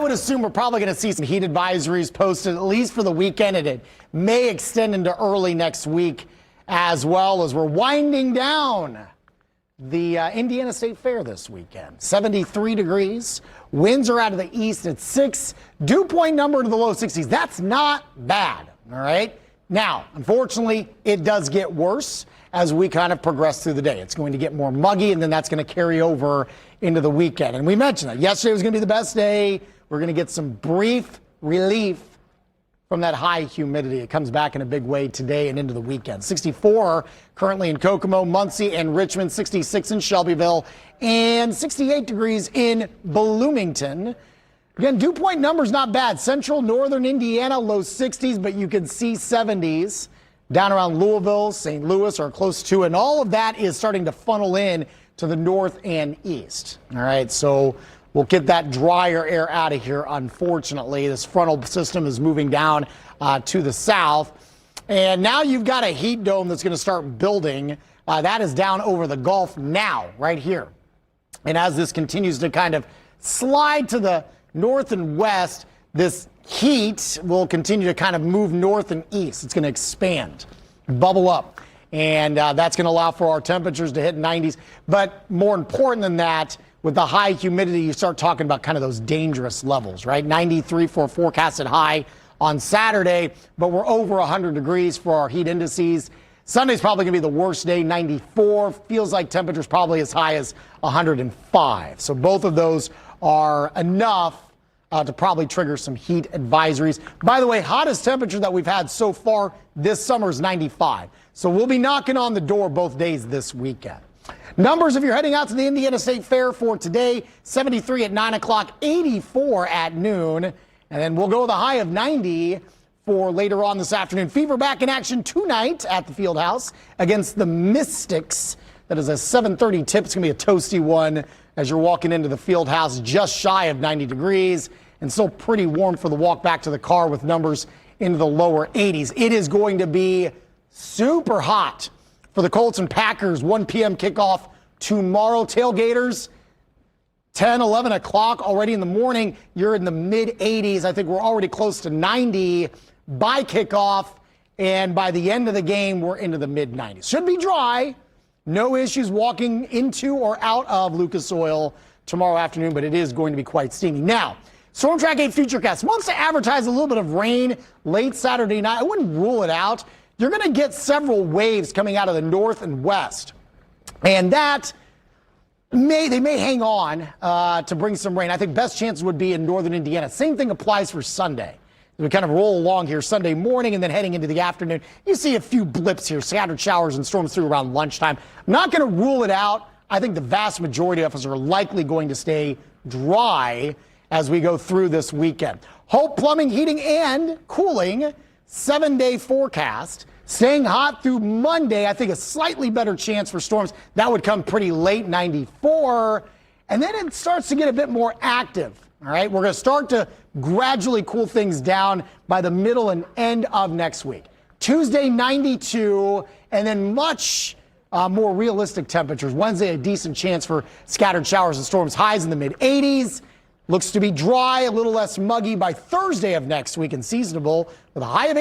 would assume we're probably going to see some heat advisories posted at least for the weekend, and it may extend into early next week as well, as we're winding down the Indiana State Fair this weekend. 73 degrees. Winds are out of the east at 6. Dew point number to the low 60s. That's not bad, all right? Now, unfortunately, it does get worse as we kind of progress through the day. It's going to get more muggy, and then that's going to carry over into the weekend. And we mentioned that yesterday was going to be the best day. We're going to get some brief relief from that high humidity. It comes back in a big way today and into the weekend. 64 currently in Kokomo, Muncie, and Richmond. 66 in Shelbyville, and 68 degrees in Bloomington. Again, dew point numbers not bad. Central, northern Indiana, low 60s, but you can see 70s. Down around Louisville, St. Louis are close to, and all of that is starting to funnel in to the north and east. All right, so we'll get that drier air out of here, unfortunately. This frontal system is moving down to the south. And now you've got a heat dome that's going to start building. That is down over the Gulf now, right here. And as this continues to kind of slide to the north and west, this heat will continue to kind of move north and east. It's going to expand, bubble up, and that's going to allow for our temperatures to hit 90s. But more important than that, with the high humidity, you start talking about kind of those dangerous levels, right? 93 for a forecasted high on Saturday, but we're over 100 degrees for our heat indices. Sunday's probably going to be the worst day, 94. Feels like temperatures probably as high as 105. So both of those are enough to probably trigger some heat advisories. By the way, hottest temperature that we've had so far this summer is 95. So we'll be knocking on the door both days this weekend. Numbers if you're heading out to the Indiana State Fair for today: 73 at 9 o'clock, 84 at noon, and then we'll go with a high of 90 for later on this afternoon. Fever back in action tonight at the Fieldhouse against the Mystics. That is a 7:30 tip. It's going to be a toasty one as you're walking into the Fieldhouse, just shy of 90 degrees, and still pretty warm for the walk back to the car with numbers into the lower 80s. It is going to be super hot for the Colts and Packers. 1 p.m. kickoff tomorrow. Tailgaters, 10, 11 o'clock already in the morning. You're in the mid-80s. I think we're already close to 90 by kickoff, and by the end of the game, we're into the mid-90s. Should be dry. No issues walking into or out of Lucas Oil tomorrow afternoon, but it is going to be quite steamy. Now, Storm Track 8 Futurecast wants to advertise a little bit of rain late Saturday night. I wouldn't rule it out. You're going to get several waves coming out of the north and west, and that they may hang on to bring some rain. I think best chances would be in northern Indiana. Same thing applies for Sunday. We kind of roll along here Sunday morning and then heading into the afternoon. You see a few blips here, scattered showers and storms through around lunchtime. I'm not going to rule it out. I think the vast majority of us are likely going to stay dry as we go through this weekend. Hope Plumbing, Heating, and Cooling, 7-day forecast. Staying hot through Monday. I think a slightly better chance for storms. That would come pretty late, 94. And then it starts to get a bit more active. All right, we're going to start to gradually cool things down by the middle and end of next week. Tuesday, 92, and then much more realistic temperatures. Wednesday, a decent chance for scattered showers and storms. Highs in the mid-80s. Looks to be dry, a little less muggy by Thursday of next week and seasonable with a high of